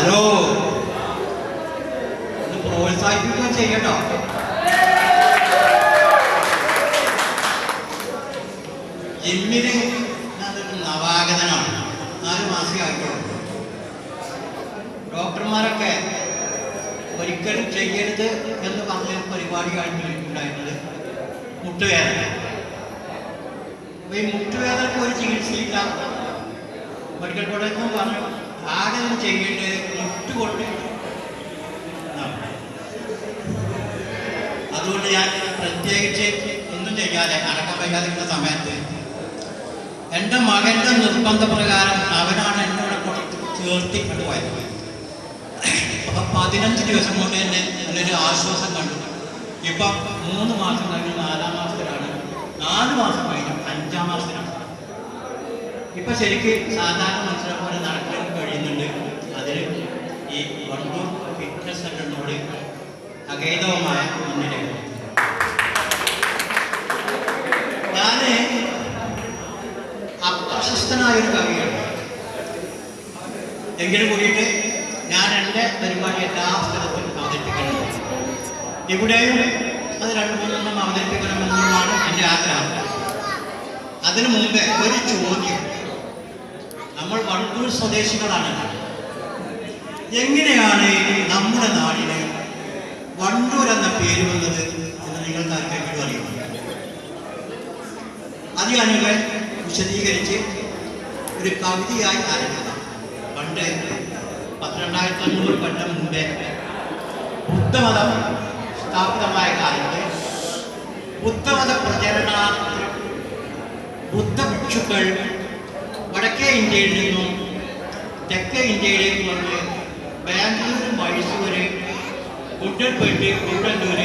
Hello, ഒന്ന് പ്രോത്സാഹിപ്പിക്കുക ചെയ്യട്ടോ. ജിമ്മിന് ഞാനൊരു നവാഗതനാണ്, 4 മാസമേ ആയിട്ടുള്ളൂ. ഡോക്ടർമാരൊക്കെ ഒരിക്കലും ചെയ്യരുത് എന്ന് പറഞ്ഞ പരിപാടിയാണ് ഉണ്ടായിരുന്നത് മുട്ടുവേദന. അപ്പോൾ ഈ മുട്ടുവേദനക്ക് ഒരു ചികിത്സയില്ല. മെഡിക്കൽ കോളേജിൽ നിന്ന് പറഞ്ഞു ആകെ ചെയ്യേണ്ടത് മുട്ടുകൊണ്ട്. അതുകൊണ്ട് ഞാൻ പ്രത്യേകിച്ച് ഒന്നും ചെയ്യാതെ അടക്കം വയ്ക്കാതിരിക്കുന്ന സമയത്ത് എൻ്റെ മകൻ്റെ നിർബന്ധപ്രകാരം അവനാണ് എന്നോട് കൊടുത്ത് ചേർത്തി കൊണ്ടുപോയത്. അപ്പം 15 ദിവസം കൊണ്ട് തന്നെ നല്ലൊരു ആശ്വാസം കണ്ടു. ഇപ്പം 3 മാസം കഴിഞ്ഞ് 4-ാം മാസത്തിലാണ്, 4 മാസം കഴിഞ്ഞ് 5-ാം മാസത്തിലാണ്. ഇപ്പം ശരിക്ക് സാധാരണ മനുഷ്യരെ പോലെ നടക്കാൻ കഴിയുന്നുണ്ട്. അതിന് ഈ വണ്ടൂർ ഫിറ്റ്നസ് സെൻ്ററിനോട് അഗൈതവമായ നന്ദി. ഞാൻ അപ്രശസ്തനായൊരു കവിയാണ്. എങ്കിലും കൂടിയിട്ട് ഞാൻ എൻ്റെ പരിപാടി എല്ലാ സ്ഥലത്തും അവതരിപ്പിക്കണം. ഇവിടെയും അത് 2-3 അവതരിപ്പിക്കണമെന്നുള്ളതാണ് എൻ്റെ ആഗ്രഹം. അതിനു മുമ്പേ ഒരു ചോദ്യം. നമ്മൾ വണ്ടൂർ സ്വദേശികളാണ്. എങ്ങനെയാണ് നമ്മുടെ നാടിന് വണ്ടൂർ എന്ന പേര് വന്നത് എന്ന് നിങ്ങൾക്ക് ആർക്കെങ്കിലും അറിയുമോ? അത് ഞാനിവിടെ വിശദീകരിച്ച് ഒരു കവിതയായി ആരംഭിക്കാം. പണ്ട് 12,500 കൊല്ലം മുമ്പേ ബുദ്ധമതം സ്ഥാപിതമായ കാലത്ത് ബുദ്ധമത പ്രചരണാർത്ഥം ബുദ്ധഭിക്ഷുക്കൾ വടക്കേ ഇന്ത്യയിൽ നിന്നും തെക്കേ ഇന്ത്യയിലേക്ക് വന്ന് ബാംഗ്ലൂർ, മൈസൂർ, ഗുണ്ടൽപേട്ട്, ഗുണ്ടല്ലൂർ,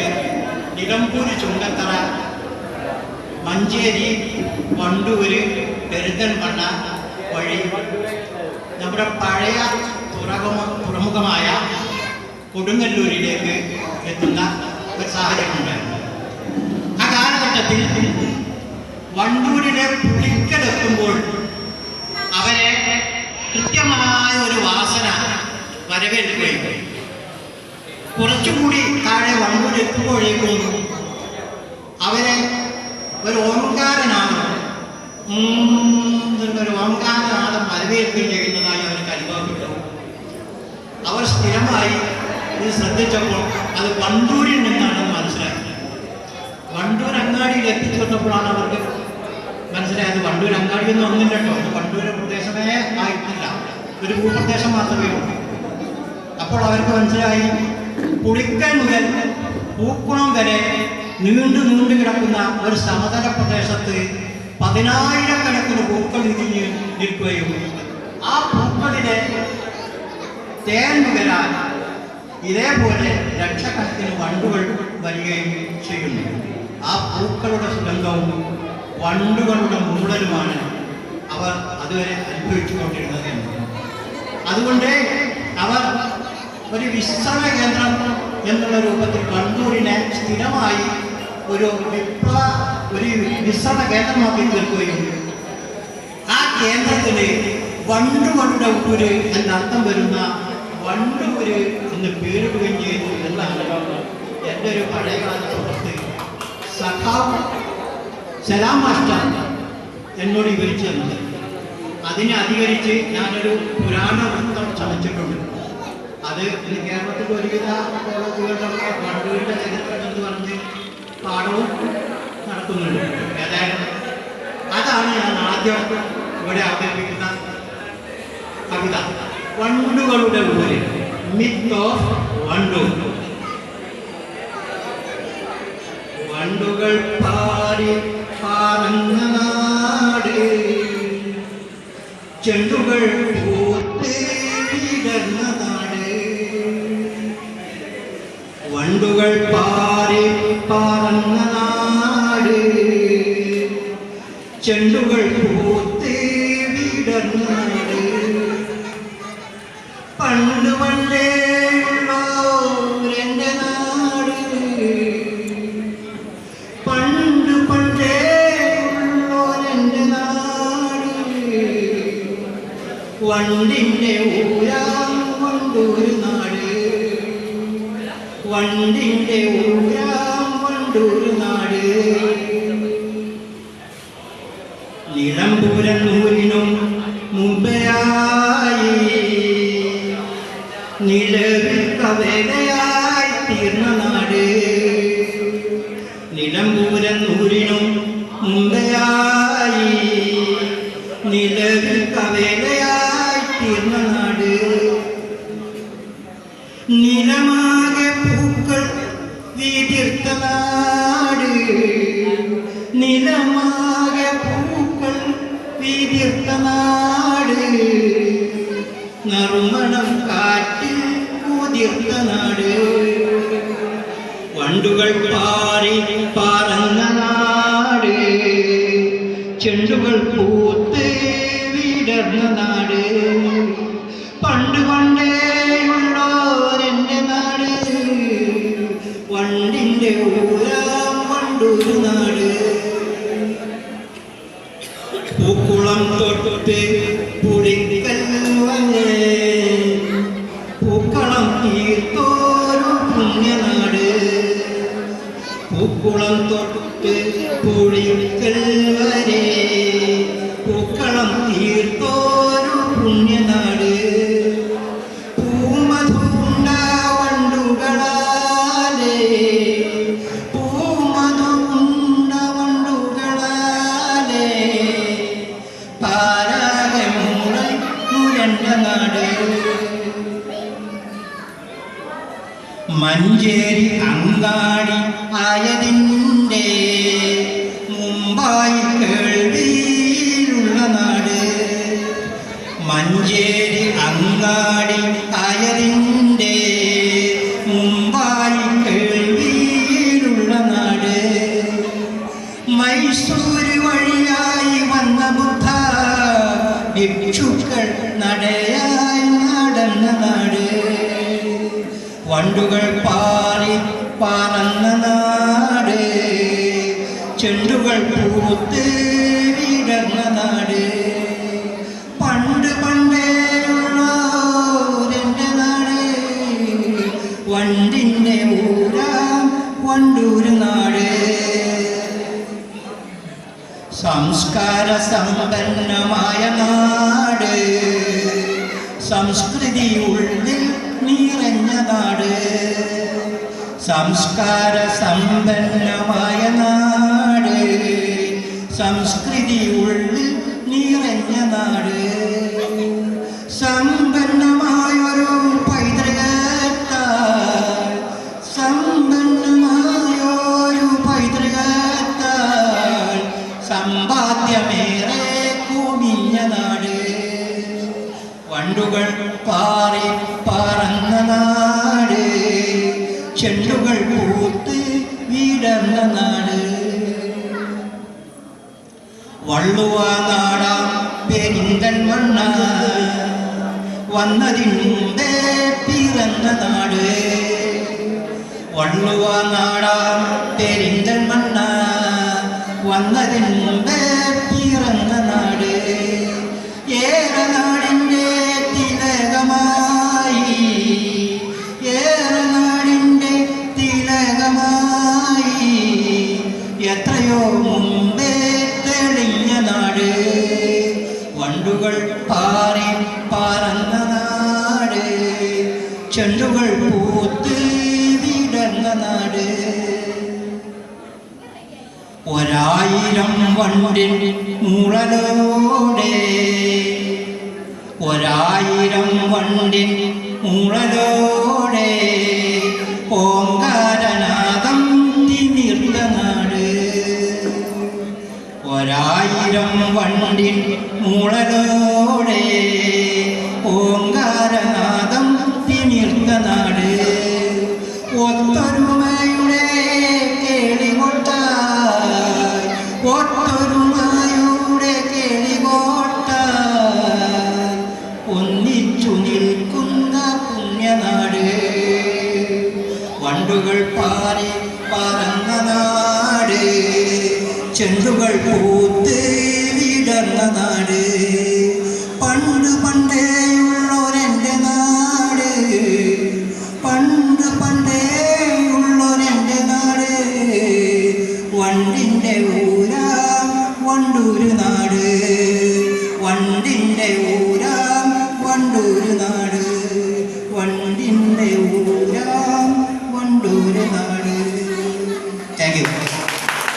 നിലമ്പൂർ, ചുങ്കത്തറ, മഞ്ചേരി, വണ്ടൂർ, പെരിന്തൽമണ്ണ വഴി നമ്മുടെ പഴയ തുറമുഖമായ കൊടുങ്ങല്ലൂരിലേക്ക് എത്തുന്ന ഒരു സാഹചര്യമുണ്ടായിരുന്നു. ആ കാലഘട്ടത്തിൽ വണ്ടൂരിലെ പുളിക്കലെത്തുമ്പോൾ അവരെ കൃത്യമായ ഒരു വാസന വരവേൽക്കുകയും കുറച്ചുകൂടി താഴെ വണ്ടൂർ എത്തുമ്പോഴേക്കും അവരെ ഒരു ഓംകാരനാഥം വരവേൽക്കുകയും ചെയ്യുന്നതായി അവർക്ക് അനുഭവപ്പെട്ടു. അവർ സ്ഥിരമായി ഇത് ശ്രദ്ധിച്ചപ്പോൾ അത് വണ്ടൂരിൽ നിന്നാണെന്ന് മനസ്സിലാക്കി. വണ്ടൂർ അങ്ങാടിയിൽ എത്തിച്ചേർന്നപ്പോഴാണ് അവർക്ക് മനസ്സിലായത് വണ്ടൂർ അങ്ങാടിയൊന്നും ഒന്നില്ല കേട്ടോ, വണ്ടൂർ പ്രദേശമേ ആയിട്ടില്ല, ഒരു ഭൂപ്രദേശം മാത്രമേ ഉള്ളൂ. അപ്പോൾ അവർക്ക് മനസ്സിലായി പുളിക്കൽ മുതൽ പൂക്കുളം വരെ നീണ്ടു കിടക്കുന്ന ഒരു സമതല പ്രദേശത്ത് 10,000-കണക്കിന് പൂക്കൾ വിരിഞ്ഞ് നിൽക്കുകയും ആ പൂക്കളിലെ തേൻ നുകരാൻ ഇതേപോലെ ലക്ഷക്കണക്കിന് വണ്ടുകൾ വരികയും ചെയ്യുന്നു. ആ പൂക്കളുടെ സുഗന്ധവും വണ്ടുകളുടെ മൂടലുമാണ് അവർ അതുവരെ അനുഭവിച്ചു കൊണ്ടിരുന്നത്. അതുകൊണ്ട് അവർ ഒരു വിശ്രമ കേന്ദ്രം എന്നുള്ള രൂപത്തിൽ വണ്ടൂരിനെ സ്ഥിരമായി ഒരു വിശ്രമ കേന്ദ്രമാക്കി തീർക്കുകയും ആ കേന്ദ്രത്തിന് വണ്ടുകളുടെ ഊര് എന്നർത്ഥം വരുന്ന വണ്ടൂര് എന്ന് പേരിടുകയും ചെയ്തു എന്നാണ് എൻ്റെ ഒരു പഴയകാല സുഹൃത്ത് സഖാവ് സലാം മാസ്റ്റർ എന്നോട് വിവരിച്ചു തന്നത്. അതിനെ അധികരിച്ച് ഞാനൊരു പുരാണ വൃത്തം ചമച്ചിട്ടുണ്ട്. അത് ഇന്ന് കേരളത്തിൽ ഒരുവിധ കോളേജുകളിലൊക്കെ വണ്ടൂരിൻ്റെ ചരിത്രം എന്ന് പറഞ്ഞ് പാഠവും നടത്തുന്നുണ്ട്. ഏതായാലും അതാണ് ഞാൻ ആദ്യം ഇവിടെ അവതരിപ്പിക്കുന്ന കവിത. വണ്ടുകളുടെ ഊര്, മിത്ത് ഓഫ് വണ്ടൂർ. വണ്ടുകൾ പാടി പാടുന്ന നാട്, ചെണ്ടുകൾ പൂത്ത് വിടർന്ന നാട്. വണ്ടുകൾ പാടി പാടുന്ന നാട്, ചെണ്ടുകൾ പൂത്ത് വിടർന്ന നാട്. പണ്ട് പണ്ടേ ഉള്ളോരെൻ്റെ നാട്, പണ്ട് പണ്ടേ ഉള്ളോരെൻ്റെ നാട്. വണ്ടിൻ്റെ ഊരാ വണ്ടൂര് നാട്, വണ്ടിൻ്റെ ഊരാം വണ്ടൂര് നാട്. നിലമ്പൂരന്നൂരിനും മുമ്പയായി നിലവിൽ കവേലയായി തീർന്ന നാട്. നിലമ്പൂരന്നൂരിനും മുമ്പയായി നിലവിൽ കവേലയായി തീർന്ന നാട്. നിലമാകെ പൂക്കൾ വിതീർത്ത നാട്, നിലമാകെ പൂക്കൾ വിതീർത്ത നാട്. നറുമണം കാറ്റിൽ കുതിർത്ത നാട്. വണ്ടുകൾ പാറി പറന്ന നാട്, ചെണ്ടുകൾ പൂത്ത് വിടർന്ന നാട്. പണ്ട് പണ്ടേയുള്ളോരെൻ്റെ നാട്, വണ്ടിൻ്റെ ഊരാം വണ്ടൂര് നാട്. പൂക്കുളം തൊട്ട് പുളിക്കൽ വരെ പൂക്കളം തീർത്തോരു പുണ്യനാട്. പൂക്കുളം തൊട്ട് പുളിക്കൽ വരെ പൂക്കളം തീർത്തോരു പുണ്യനാട്. പൂമധുണ്ട വണ്ടുകളാലേ, പൂമധുണ്ട വണ്ടുകളാലേ പാരാകെ മൂടൽ മുരണ്ട നാട്. മഞ്ചേരി അങ്ങാടി ആയതിൻ്റെ മുമ്പായി കേൾവിയിലുള്ള നാട്. മഞ്ചേരി അങ്ങാടി ആയതിൻ്റെ മുമ്പായി കേൾവിയിലുള്ള നാട്. മൈസൂര് വഴിയായി വന്ന ബുദ്ധ ഭിക്ഷുക്കൾ നടയായി നടന്ന നാട്. വണ്ടുകൾ പാറി പറന്ന നാട്, ചെണ്ടുകൾ പൂത്ത് വിടർന്ന നാട്. പണ്ട് പണ്ടേയുള്ളോരെൻ്റെ നാട്, വണ്ടിൻ്റെ ഊരാം വണ്ടൂര് നാട്. സംസ്കാര സമ്പന്നമായ നാട്, സംസ്കൃതി ഉള്ളിൽ നിറഞ്ഞ നാട്. സംസ്കാര സമ്പന്നമായ നാട്, സംസ്കൃതി ഉള്ളിൽ നിറഞ്ഞ നാട്. സമ്പന്നമായൊരു പൈതൃകത്താൽ, സമ്പന്നമായൊരു പൈതൃകത്താൽ സമ്പാദ്യമേറെ കുമിഞ്ഞ നാട്. വണ്ടുകൾ പാറി പറന്ന നാട്, ചെണ്ടുകൾ പൂത്ത് വിടർന്ന നാട്. വള്ളുവ നാടാം പെരിന്തൽമണ്ണ വന്നതിന് മുമ്പേ പിറന്ന നാട്. വള്ളുവ നാടാം പെരിന്തൽമണ്ണ വന്നതിന് മുമ്പേ പിറന്ന നാട്. ഏറെ നാടിൻ്റെ തിലകമായി, ഏറെ നാടിൻ്റെ തിലകമായി എത്രയോ മുമ്പേ തെളിഞ്ഞ നാട്. വണ്ടുകൾ പാറി പറന്ന നാട്, ചെണ്ടുകൾ പൂത്ത് വിടർന്ന നാട്. ഒരായിരം വണ്ടിൻ മൂളലോടെ, ഒരായിരം വണ്ടിൻ മൂളലോടെ ഓങ്കാരനാദം തിമിർത്ത നാട്. ഒരായിരം വണ്ടിൻ മൂളലോടെ ഓങ്കാരനാദം തിമിർത്ത നാട്. ഒത്തൊരുമയുടെ കേളികൊട്ടായി, ഒത്തൊരുമയുടെ കേളികൊട്ടായി ഒന്നിച്ചു നിൽക്കുന്ന പുണ്യനാട്. വണ്ടുകൾ പാറി പറന്ന നാട്, ചെണ്ടുകൾ പൂത്ത് വിടർന്ന നാട്. പണ്ട് പണ്ടേയുള്ളോരെൻ്റെ നാട്, അങ്ങനെ